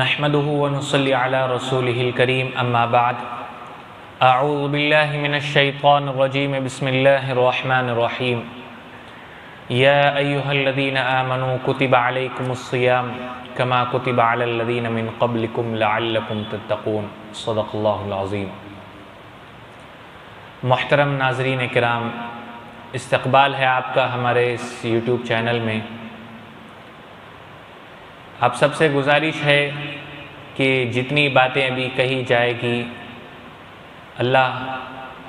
نحمده ونصلي على رسوله الكريم اما بعد اعوذ باللہ من الشیطان الرجیم بسم اللہ الرحمن الرحیم یا ایہا الذین آمنوا کتب علیکم الصیام کما کتب علی الذین من قبلکم لعلکم تتقون صدق اللہ العظیم۔ محترم ناظرین کرام، استقبال ہے آپ کا ہمارے اس یوٹیوب چینل میں۔ آپ سب سے گزارش ہے کہ جتنی باتیں ابھی کہی جائے گی اللہ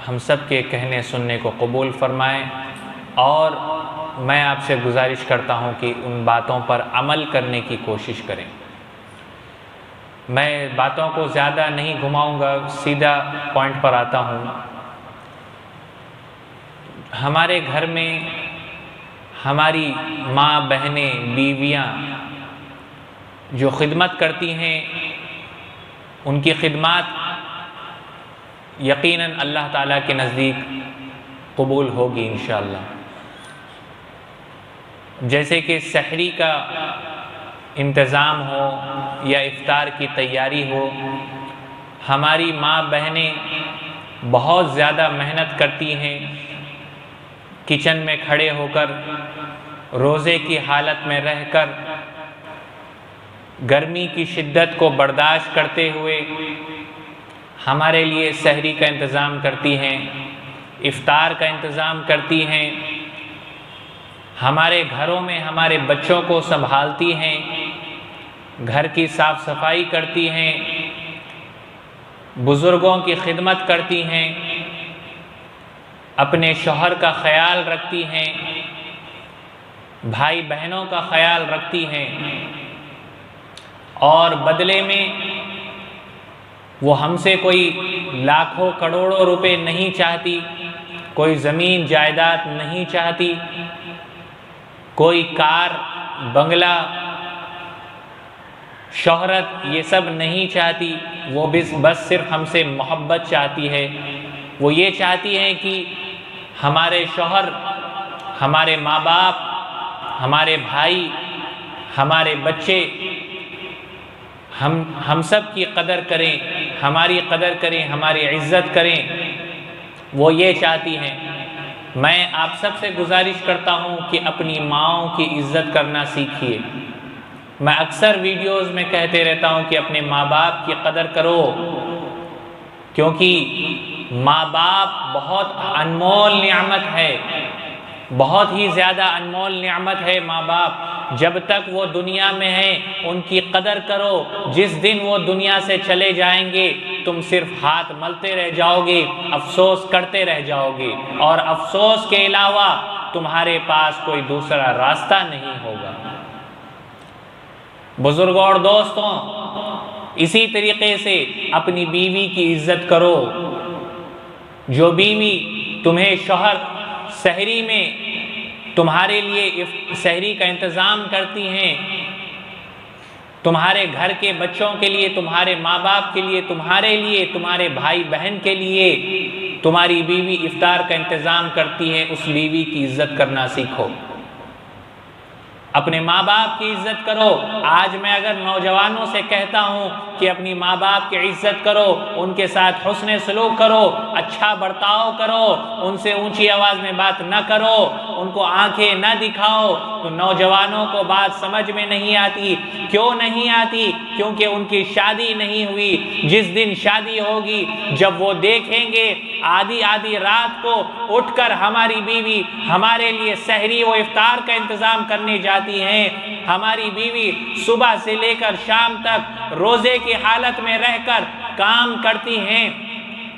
ہم سب کے کہنے سننے کو قبول فرمائے، اور میں آپ سے گزارش کرتا ہوں کہ ان باتوں پر عمل کرنے کی کوشش کریں۔ میں باتوں کو زیادہ نہیں گھماؤں گا، سیدھا پوائنٹ پر آتا ہوں۔ ہمارے گھر میں ہماری ماں، بہنیں، بیویاں جو خدمت کرتی ہیں، ان کی خدمات یقیناً اللہ تعالیٰ کے نزدیک قبول ہوگی انشاءاللہ۔ جیسے کہ سحری کا انتظام ہو یا افطار کی تیاری ہو، ہماری ماں بہنیں بہت زیادہ محنت کرتی ہیں، کچن میں کھڑے ہو کر، روزے کی حالت میں رہ کر، گرمی کی شدت کو برداشت کرتے ہوئے ہمارے لیے سحری کا انتظام کرتی ہیں، افطار کا انتظام کرتی ہیں، ہمارے گھروں میں ہمارے بچوں کو سنبھالتی ہیں، گھر کی صاف صفائی کرتی ہیں، بزرگوں کی خدمت کرتی ہیں، اپنے شوہر کا خیال رکھتی ہیں، بھائی بہنوں کا خیال رکھتی ہیں، اور بدلے میں وہ ہم سے کوئی لاکھوں کروڑوں روپے نہیں چاہتی، کوئی زمین جائیداد نہیں چاہتی، کوئی کار بنگلہ شہرت یہ سب نہیں چاہتی۔ وہ بس صرف ہم سے محبت چاہتی ہے۔ وہ یہ چاہتی ہے کہ ہمارے شوہر، ہمارے ماں باپ، ہمارے بھائی، ہمارے بچے ہم سب کی قدر کریں، ہماری قدر کریں، ہماری عزت کریں، وہ یہ چاہتی ہیں۔ میں آپ سب سے گزارش کرتا ہوں کہ اپنی ماؤں کی عزت کرنا سیکھیے۔ میں اکثر ویڈیوز میں کہتے رہتا ہوں کہ اپنے ماں باپ کی قدر کرو، کیونکہ ماں باپ بہت انمول نعمت ہے، بہت ہی زیادہ انمول نعمت ہے ماں باپ۔ جب تک وہ دنیا میں ہیں ان کی قدر کرو، جس دن وہ دنیا سے چلے جائیں گے تم صرف ہاتھ ملتے رہ جاؤ گے، افسوس کرتے رہ جاؤ گے، اور افسوس کے علاوہ تمہارے پاس کوئی دوسرا راستہ نہیں ہوگا۔ بزرگوں اور دوستوں، اسی طریقے سے اپنی بیوی کی عزت کرو۔ جو بیوی تمہیں شوہر سحری میں تمہارے لیے سحری کا انتظام کرتی ہیں، تمہارے گھر کے بچوں کے لیے، تمہارے ماں باپ کے لیے، تمہارے لیے، تمہارے بھائی بہن کے لیے تمہاری بیوی افطار کا انتظام کرتی ہے، اس بیوی کی عزت کرنا سیکھو۔ اپنے ماں باپ کی عزت کرو۔ آج میں اگر نوجوانوں سے کہتا ہوں کہ اپنی ماں باپ کی عزت کرو، ان کے ساتھ حسن سلوک کرو، اچھا برتاؤ کرو، ان سے اونچی آواز میں بات نہ کرو، ان کو آنکھیں نہ دکھاؤ، تو نوجوانوں کو بات سمجھ میں نہیں آتی۔ کیوں نہیں آتی؟ کیونکہ ان کی شادی نہیں ہوئی۔ جس دن شادی ہوگی، جب وہ دیکھیں گے آدھی آدھی رات کو اٹھ کر ہماری بیوی ہمارے لیے سحری و افطار کا انتظام کرنے جاتی ہیں، ہماری بیوی صبح سے لے کر شام تک روزے کی حالت میں رہ کر کام کرتی ہیں،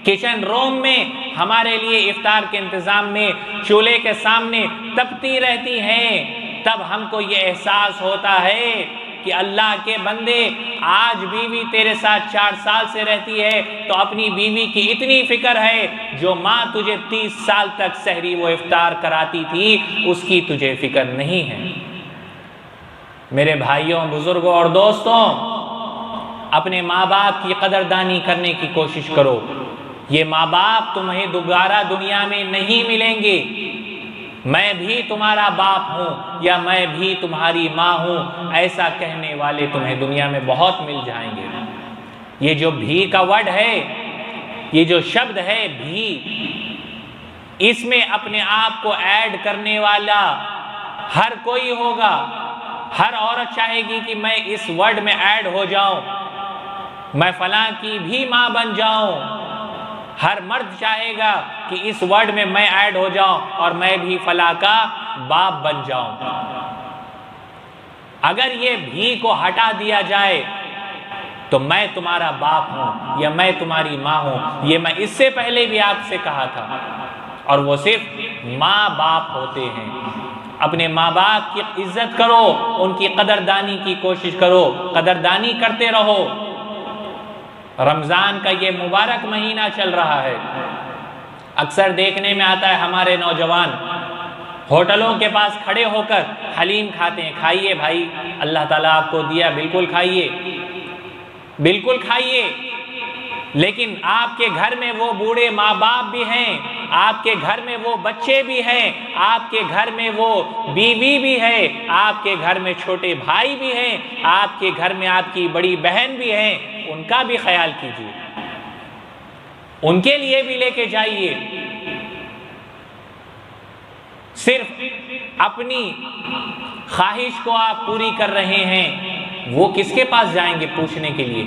کچن روم میں ہمارے لیے افطار کے انتظام میں چولہے کے سامنے تپتی رہتی ہیں، تب ہم کو یہ احساس ہوتا ہے کہ اللہ کے بندے، آج بیوی تیرے ساتھ 4 سال سے رہتی ہے تو اپنی بیوی کی اتنی فکر ہے، جو ماں تجھے 30 سال تک سحری و افطار کراتی تھی اس کی تجھے فکر نہیں ہے۔ میرے بھائیوں، بزرگوں اور دوستوں، اپنے ماں باپ کی قدردانی کرنے کی کوشش کرو۔ یہ ماں باپ تمہیں دوبارہ دنیا میں نہیں ملیں گے۔ میں بھی تمہارا باپ ہوں یا میں بھی تمہاری ماں ہوں، ایسا کہنے والے تمہیں دنیا میں بہت مل جائیں گے۔ یہ جو بھی کا ورڈ ہے، یہ جو شبد ہے بھی، اس میں اپنے آپ کو ایڈ کرنے والا ہر کوئی ہوگا۔ ہر عورت چاہے گی کہ میں اس ورڈ میں ایڈ ہو جاؤں، میں فلاں کی بھی ماں بن جاؤں۔ ہر مرد چاہے گا کہ اس ورڈ میں میں ایڈ ہو جاؤں اور میں بھی فلاں کا باپ بن جاؤں۔ اگر یہ بھی کو ہٹا دیا جائے تو میں تمہارا باپ ہوں یا میں تمہاری ماں ہوں، یہ میں اس سے پہلے بھی آپ سے کہا تھا، اور وہ صرف ماں باپ ہوتے ہیں۔ اپنے ماں باپ کی عزت کرو، ان کی قدردانی کی کوشش کرو، قدردانی کرتے رہو۔ رمضان کا یہ مبارک مہینہ چل رہا ہے، اکثر دیکھنے میں آتا ہے ہمارے نوجوان ہوٹلوں کے پاس کھڑے ہو کر حلیم کھاتے ہیں۔ کھائیے بھائی، اللہ تعالیٰ آپ کو دیا، بالکل کھائیے، بالکل کھائیے، لیکن آپ کے گھر میں وہ بوڑھے ماں باپ بھی ہیں، آپ کے گھر میں وہ بچے بھی ہیں، آپ کے گھر میں وہ بیوی بھی ہے، آپ کے گھر میں چھوٹے بھائی بھی ہیں، آپ کے گھر میں آپ کی بڑی بہن بھی ہیں، ان کا بھی خیال کیجیے، ان کے لیے بھی لے کے جائیے۔ صرف اپنی خواہش کو آپ پوری کر رہے ہیں، وہ کس کے پاس جائیں گے پوچھنے کے لیے؟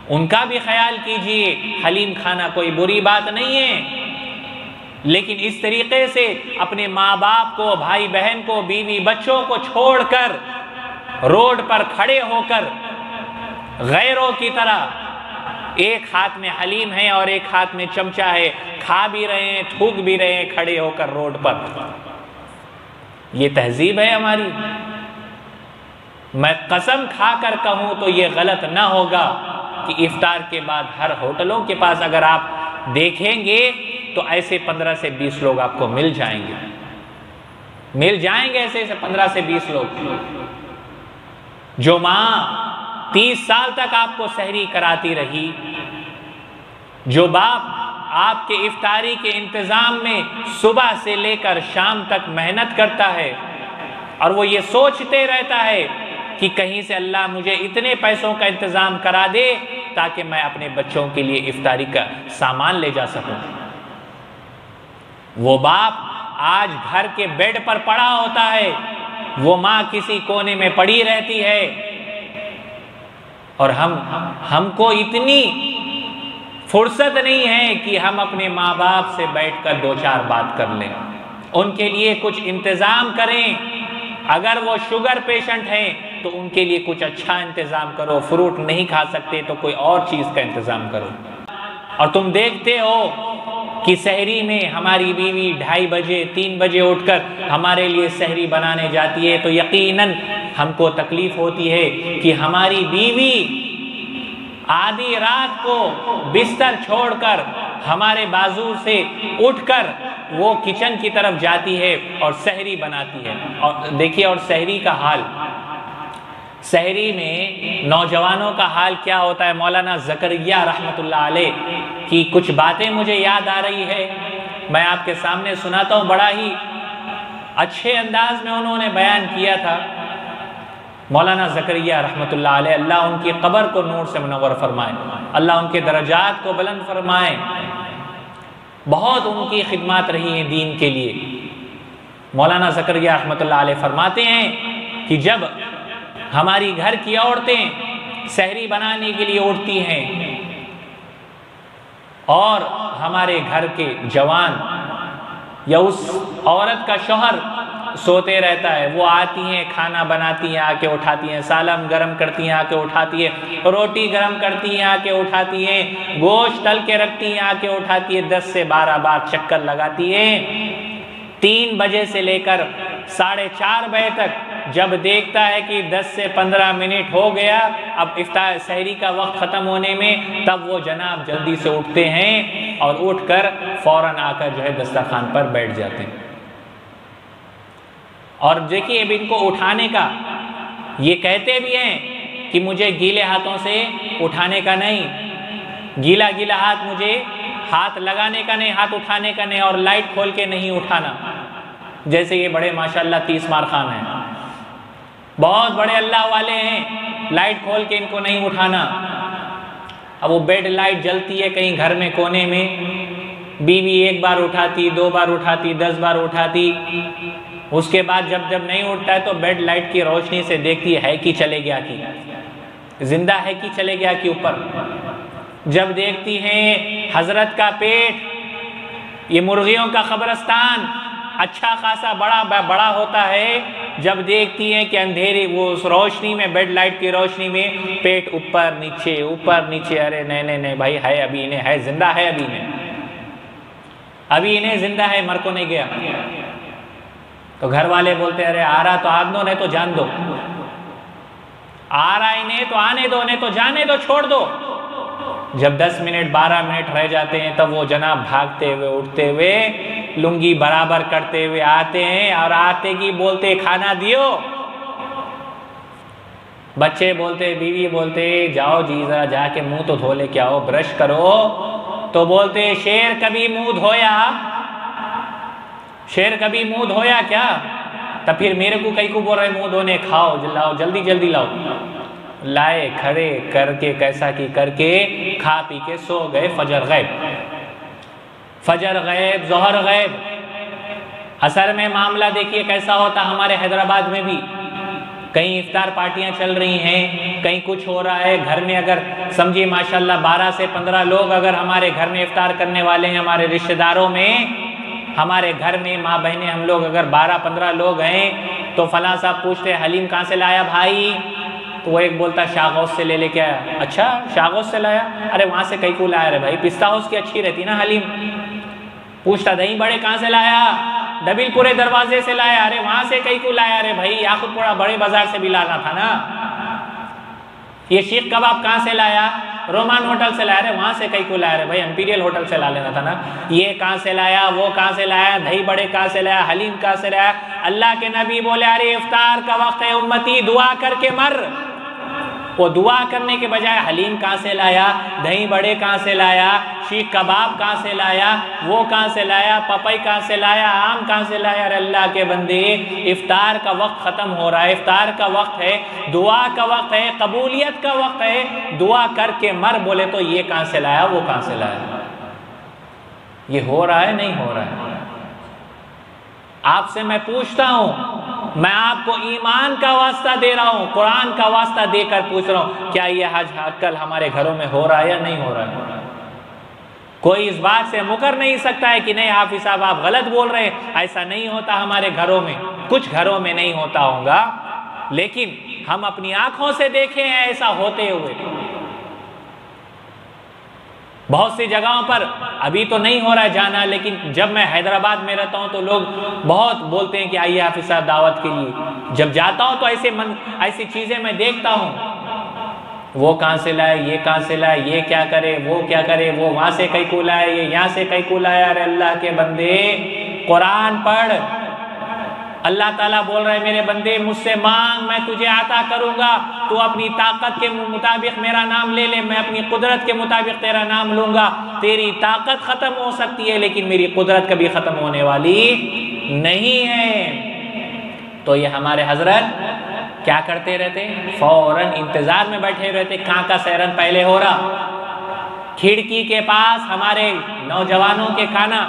ان کا بھی خیال کیجیے۔ حلیم کھانا کوئی بری بات نہیں ہے، لیکن اس طریقے سے اپنے ماں باپ کو، بھائی بہن کو، بیوی بچوں کو چھوڑ کر روڈ پر کھڑے ہو کر غیروں کی طرح ایک ہاتھ میں حلیم ہے اور ایک ہاتھ میں چمچہ ہے، کھا بھی رہے ہیں، تھوک بھی رہے ہیں کھڑے ہو کر روڈ پر۔ یہ تہذیب ہے ہماری؟ میں قسم کھا کر کہوں تو یہ غلط نہ ہوگا کہ افطار کے بعد ہر ہوٹلوں کے پاس اگر آپ دیکھیں گے تو ایسے 15 سے 20 لوگ آپ کو مل جائیں گے، مل جائیں گے ایسے 15 سے 20 لوگ۔ جو ماں 30 سال تک آپ کو سحری کراتی رہی، جو باپ آپ کے افطاری کے انتظام میں صبح سے لے کر شام تک محنت کرتا ہے، اور وہ یہ سوچتے رہتا ہے کہ کہیں سے اللہ مجھے اتنے پیسوں کا انتظام کرا دے تاکہ میں اپنے بچوں کے لیے افطاری کا سامان لے جا سکوں۔ وہ باپ آج گھر کے بیڈ پر پڑا ہوتا ہے، وہ ماں کسی کونے میں پڑی رہتی ہے، اور ہم کو اتنی فرصت نہیں ہے کہ ہم اپنے ماں باپ سے بیٹھ کر 2-4 بات کر لیں، ان کے لیے کچھ انتظام کریں۔ اگر وہ شوگر پیشنٹ ہیں تو ان کے لیے کچھ اچھا انتظام کرو، فروٹ نہیں کھا سکتے تو کوئی اور چیز کا انتظام کرو۔ اور تم دیکھتے ہو کہ سحری میں ہماری بیوی 2:30 بجے 3 بجے اٹھ کر ہمارے لیے سحری بنانے جاتی ہے، تو یقیناً ہم کو تکلیف ہوتی ہے کہ ہماری بیوی آدھی رات کو بستر چھوڑ کر ہمارے بازو سے اٹھ کر وہ کچن کی طرف جاتی ہے اور سحری بناتی ہے۔ اور دیکھیے، اور سحری کا حال، سحری میں نوجوانوں کا حال کیا ہوتا ہے۔ مولانا زکریا رحمت اللہ علیہ کی کچھ باتیں مجھے یاد آ رہی ہے، میں آپ کے سامنے سناتا ہوں۔ بڑا ہی اچھے انداز میں انہوں نے بیان کیا تھا۔ مولانا زکریا رحمت اللہ علیہ، اللہ ان کی قبر کو نور سے منور فرمائے، اللہ ان کے درجات کو بلند فرمائے۔ بہت ان کی خدمات رہی ہیں دین کے لیے۔ مولانا زکریا رحمت اللہ علیہ فرماتے ہیں کہ جب ہماری گھر کی عورتیں سحری بنانے کے لیے اٹھتی ہیں اور ہمارے گھر کے جوان یا اس عورت کا شوہر سوتے رہتا ہے، وہ آتی ہیں، کھانا بناتی ہیں، آ کے اٹھاتی ہیں، سالن گرم کرتی ہیں، آ کے اٹھاتی ہیں، روٹی گرم کرتی ہیں، آ کے اٹھاتی ہیں، گوشت تل کے رکھتی ہیں، آ کے اٹھاتی ہیں، 10 سے 12 بار چکر لگاتی ہیں۔ 3 بجے سے لے کر 4:30 بجے تک جب دیکھتا ہے کہ 10 سے 15 منٹ ہو گیا، اب افطار سحری کا وقت ختم ہونے میں، تب وہ جناب جلدی سے اٹھتے ہیں اور اٹھ کر فوراً آ کر جو ہے دسترخوان پر بیٹھ جاتے ہیں۔ اور دیکھیے اب ان کو اٹھانے کا یہ کہتے بھی ہیں کہ مجھے گیلے ہاتھوں سے اٹھانے کا نہیں، گیلا گیلا ہاتھ مجھے ہاتھ لگانے کا نہیں، ہاتھ اٹھانے کا نہیں، اور لائٹ کھول کے نہیں اٹھانا۔ جیسے یہ بڑے ماشاءاللہ 30 مار خان ہیں، بہت بڑے اللہ والے ہیں، لائٹ کھول کے ان کو نہیں اٹھانا۔ اب وہ بیڈ لائٹ جلتی ہے کہیں گھر میں کونے میں، بیوی 1 بار اٹھاتی، 2 بار اٹھاتی، 10 بار اٹھاتی، اس کے بعد جب نہیں اٹھتا ہے تو بیڈ لائٹ کی روشنی سے دیکھتی ہے کہ چلے گیا کی زندہ ہے کہ چلے گیا کی اوپر۔ جب دیکھتی ہیں حضرت کا پیٹ، یہ مرغیوں کا قبرستان اچھا خاصا بڑا ہوتا ہے، جب دیکھتی ہیں کہ اندھیری وہ اس روشنی میں، بیڈ لائٹ کی روشنی میں پیٹ اوپر نیچے اوپر نیچے، ارے نہیں بھائی ہے، ابھی انہیں ہے، زندہ ہے، ابھی انہیں زندہ ہے، مر کو نہیں گیا۔ تو گھر والے بولتے ارے آ رہا تو آگ دو، نہیں تو جان دو، آ رہا انہیں تو آنے دو، نہیں تو جانے دو، چھوڑ دو۔ جب 10 منٹ 12 منٹ رہ جاتے ہیں تب وہ جناب بھاگتے ہوئے اٹھتے ہوئے لنگی برابر کرتے ہوئے آتے ہیں، اور آتے کی بولتے کھانا دیو، بچے بولتے، بیوی بولتے جاؤ جی ذرا جا کے منہ تو دھو لے کے آؤ، برش کرو، تو بولتے شیر کبھی منہ دھویا، شیر کبھی منہ دھویا کیا؟ تب پھر میرے کو کئی کو بول رہے منہ دھونے، کھاؤ لاؤ، جلدی لاؤ۔ لائے کھڑے کر کے کیسا کی کر کے کھا پی کے سو گئے، فجر غیب، فجر غیب، ظہر غیب۔ اثر میں معاملہ دیکھیے کیسا ہوتا ہمارے حیدرآباد میں بھی، کہیں افطار پارٹیاں چل رہی ہیں، کہیں کچھ ہو رہا ہے، گھر میں اگر سمجھیے ماشاءاللہ 12 سے 15 لوگ اگر ہمارے گھر میں افطار کرنے والے ہیں، ہمارے رشتہ داروں میں، ہمارے گھر میں ماں بہنیں ہم لوگ اگر 12-15 لوگ ہیں، تو فلاں صاحب پوچھتے حلیم کہاں سے لایا بھائی؟ تو وہ ایک بولتا شاہ غوث سے لے کے آیا۔ اچھا شاہ غوث سے لایا؟ ارے وہاں سے کئی کو لایا رہے بھائی، پستہ ہاؤس کی اچھی رہتی نا حلیم۔ پوچھتا دہی بڑے کہاں سے لایا؟ دبیل پورے دروازے سے لایا۔ ارے وہاں سے کئی کو لایا رہے بھائی، یاقوت پورا بڑے بازار سے بھی لانا تھا نا۔ یہ شیخ کباب کہاں سے لایا؟ رومان ہوٹل سے لایا رہے، وہاں سے کئی کو لایا رہے بھائی، امپیریل ہوٹل سے لا لینا تھا نا۔ یہ کہاں سے لایا، وہ کہاں سے لایا، دہی بڑے کہاں سے لایا، حلیم کہاں سے لایا؟ اللہ کے نبی بولے ارے افطار کا وقت ہے امتی، دعا کر کے مر۔ وہ دعا کرنے کے بجائے حلیم کہاں سے لایا، دہی بڑے کہاں سے لایا، شیخ کباب کہاں سے لایا، وہ کہاں سے لایا، پپائی کہاں سے لایا، آم کہاں سے لایا؟ ارے اللہ کے بندے، افطار کا وقت ختم ہو رہا ہے، افطار کا وقت ہے، دعا کا وقت ہے، قبولیت کا وقت ہے، دعا کر کے مر۔ بولے تو یہ کہاں سے لایا، وہ کہاں سے لایا؟ یہ ہو رہا ہے نہیں ہو رہا ہے؟ آپ سے میں پوچھتا ہوں، میں آپ کو ایمان کا واسطہ دے رہا ہوں، قرآن کا واسطہ دے کر پوچھ رہا ہوں، کیا یہ حج کل ہمارے گھروں میں ہو رہا ہے یا نہیں ہو رہا ہے؟ کوئی اس بات سے مکر نہیں سکتا ہے کہ نہیں حافظ صاحب آپ غلط بول رہے ہیں، ایسا نہیں ہوتا ہمارے گھروں میں، کچھ گھروں میں نہیں ہوتا ہوگا، لیکن ہم اپنی آنکھوں سے دیکھے ہیں ایسا ہوتے ہوئے۔ بہت سی جگہوں پر ابھی تو نہیں ہو رہا ہے جانا، لیکن جب میں حیدرآباد میں رہتا ہوں تو لوگ بہت بولتے ہیں کہ آئیے حافظ صاحب دعوت کے لیے۔ جب جاتا ہوں تو ایسی چیزیں میں دیکھتا ہوں، وہ کہاں سے لائے، یہ کہاں سے لائے، یہ کیا کرے، وہ کیا کرے، وہ وہاں سے کئی کو لائے، یہ یہاں سے کئی کو لائے۔ ارے اللہ کے بندے قرآن پڑھ، اللہ تعالیٰ بول رہے میرے بندے مجھ سے مانگ میں تجھے عطا کروں گا، تو اپنی طاقت کے مطابق میرا نام لے لے، میں اپنی قدرت کے مطابق تیرا نام لوں گا۔ تیری طاقت ختم ہو سکتی ہے لیکن میری قدرت کبھی ختم ہونے والی نہیں ہے۔ تو یہ ہمارے حضرت کیا کرتے رہتے؟ فوراً انتظار میں بیٹھے رہتے، کہاں کا سیرن پہلے ہو رہا، کھڑکی کے پاس ہمارے نوجوانوں کے کھانا،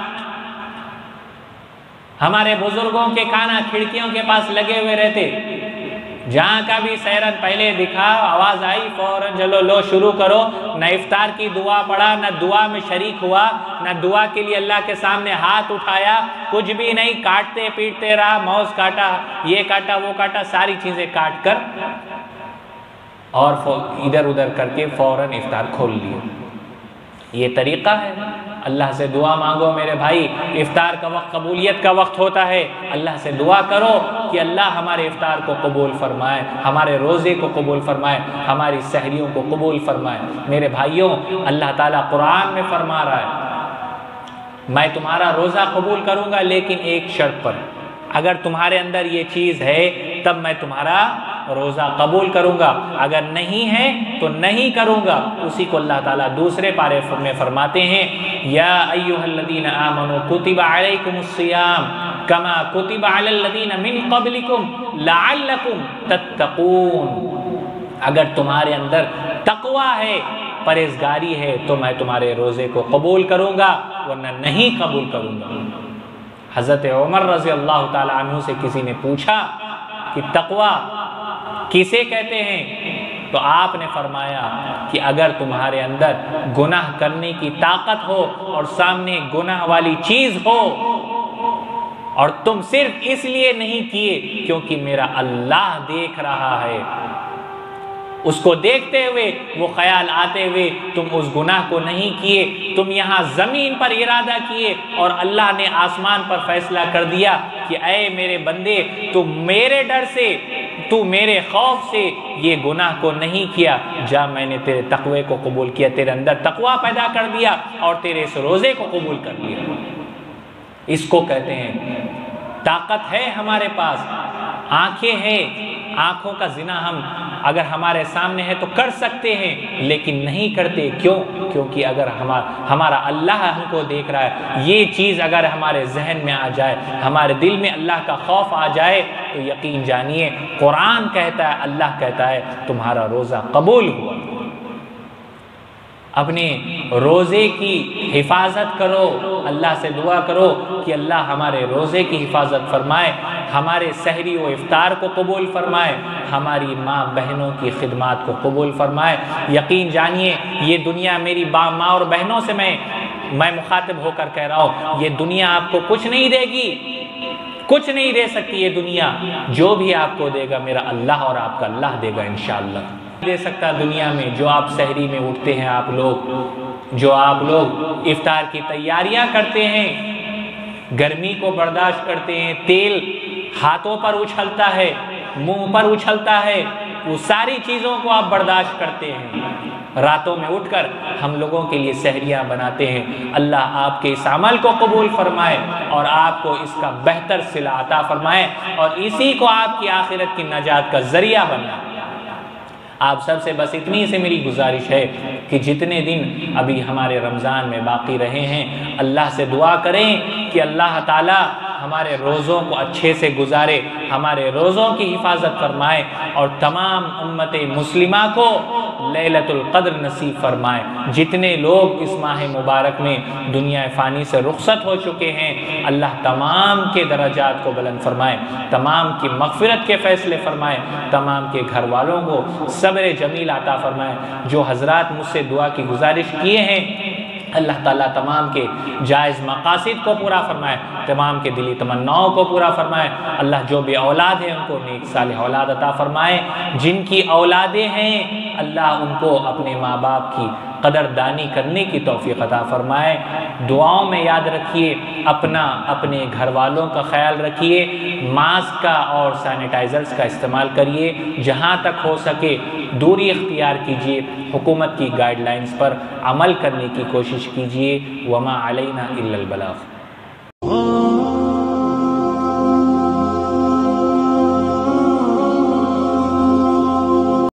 ہمارے بزرگوں کے کھانا کھڑکیوں کے پاس لگے ہوئے رہتے، جہاں کا بھی سیرن پہلے دکھا، آواز آئی فوراً چلو لو شروع کرو۔ نہ افطار کی دعا پڑھا، نہ دعا میں شریک ہوا، نہ دعا کے لیے اللہ کے سامنے ہاتھ اٹھایا، کچھ بھی نہیں، کاٹتے پیٹتے رہا، موز کاٹا، یہ کاٹا، وہ کاٹا، ساری چیزیں کاٹ کر اور ادھر ادھر کر کے فوراً افطار کھول لیا۔ یہ طریقہ ہے۔ اللہ سے دعا مانگو میرے بھائی، افطار کا وقت قبولیت کا وقت ہوتا ہے، اللہ سے دعا کرو کہ اللہ ہمارے افطار کو قبول فرمائے، ہمارے روزے کو قبول فرمائے، ہماری سحریوں کو قبول فرمائے۔ میرے بھائیوں، اللہ تعالیٰ قرآن میں فرما رہا ہے میں تمہارا روزہ قبول کروں گا لیکن ایک شرط پر، اگر تمہارے اندر یہ چیز ہے تب میں تمہارا روزہ قبول کروں گا، اگر نہیں ہے تو نہیں کروں گا۔ اسی کو اللہ تعالیٰ دوسرے پارے میں فرماتے ہیں، یا ایھا الذین آمنوا کتب علیکم الصیام کما کتب علی الذین من قبلکم لعلکم تتقون، اگر تمہارے اندر تقوی ہے، پرہیزگاری ہے، تو میں تمہارے روزے کو قبول کروں گا، ورنہ نہیں قبول کروں گا۔ حضرت عمر رضی اللہ تعالیٰ عنہ سے کسی نے پوچھا کہ تقوی کسے کہتے ہیں؟ تو آپ نے فرمایا کہ اگر تمہارے اندر گناہ کرنے کی طاقت ہو اور سامنے گناہ والی چیز ہو اور تم صرف اس لیے نہیں کیے کیونکہ میرا اللہ دیکھ رہا ہے، اس کو دیکھتے ہوئے، وہ خیال آتے ہوئے تم اس گناہ کو نہیں کیے، تم یہاں زمین پر ارادہ کیے اور اللہ نے آسمان پر فیصلہ کر دیا کہ اے میرے بندے، تو میرے ڈر سے، تو میرے خوف سے یہ گناہ کو نہیں کیا، جا میں نے تیرے تقوی کو قبول کیا، تیرے اندر تقوی پیدا کر دیا اور تیرے اس روزے کو قبول کر لیا۔ اس کو کہتے ہیں طاقت ہے ہمارے پاس، آنکھیں ہیں، آنکھوں کا زنا ہم اگر ہمارے سامنے ہے تو کر سکتے ہیں، لیکن نہیں کرتے، کیوں؟ کیونکہ اگر ہمارا اللہ ہم کو دیکھ رہا ہے، یہ چیز اگر ہمارے ذہن میں آ جائے، ہمارے دل میں اللہ کا خوف آ جائے، تو یقین جانیے قرآن کہتا ہے، اللہ کہتا ہے تمہارا روزہ قبول ہوا۔ اپنے روزے کی حفاظت کرو، اللہ سے دعا کرو کہ اللہ ہمارے روزے کی حفاظت فرمائے، ہمارے سحری و افطار کو قبول فرمائے، ہماری ماں بہنوں کی خدمات کو قبول فرمائے۔ یقین جانیے یہ دنیا میری ماں اور بہنوں سے میں مخاطب ہو کر کہہ رہا ہوں، یہ دنیا آپ کو کچھ نہیں دے گی، کچھ نہیں دے سکتی یہ دنیا، جو بھی آپ کو دے گا میرا اللہ اور آپ کا اللہ دے گا انشاءاللہ۔ دے سکتا دنیا میں جو آپ سحری میں اٹھتے ہیں، آپ لوگ جو آپ لوگ افطار کی تیاریاں کرتے ہیں، گرمی کو برداشت کرتے ہیں، تیل ہاتھوں پر اچھلتا ہے، منہ پر اچھلتا ہے، وہ ساری چیزوں کو آپ برداشت کرتے ہیں، راتوں میں اٹھ کر ہم لوگوں کے لیے سحریاں بناتے ہیں۔ اللہ آپ کے اس عمل کو قبول فرمائے اور آپ کو اس کا بہتر صلہ عطا فرمائے اور اسی کو آپ کی آخرت کی نجات کا ذریعہ بنائے۔ آپ سب سے بس اتنی سے میری گزارش ہے کہ جتنے دن ابھی ہمارے رمضان میں باقی رہے ہیں، اللہ سے دعا کریں کہ اللہ تعالی ہمارے روزوں کو اچھے سے گزارے، ہمارے روزوں کی حفاظت فرمائے اور تمام امت مسلمہ کو لیلۃ القدر نصیب فرمائے۔ جتنے لوگ اس ماہ مبارک میں دنیا فانی سے رخصت ہو چکے ہیں، اللہ تمام کے درجات کو بلند فرمائے، تمام کی مغفرت کے فیصلے فرمائے، تمام کے گھر والوں کو صبر جمیل عطا فرمائے۔ جو حضرات مجھ سے دعا کی گزارش کیے ہیں، اللہ تعالیٰ تمام کے جائز مقاصد کو پورا فرمائے، تمام کے دلی تمناؤں کو پورا فرمائے۔ اللہ جو بھی اولاد ہیں ان کو نیک صالح اولاد عطا فرمائے، جن کی اولادیں ہیں اللہ ان کو اپنے ماں باپ کی قدردانی کرنے کی توفیق عطا فرمائے۔ دعاؤں میں یاد رکھیے، اپنے گھر والوں کا خیال رکھیے، ماسک کا اور سینیٹائزرز کا استعمال کریے، جہاں تک ہو سکے دوری اختیار کیجیے، حکومت کی گائیڈ لائنز پر عمل کرنے کی کوشش کیجیے۔ وما علینا الا البلاغ۔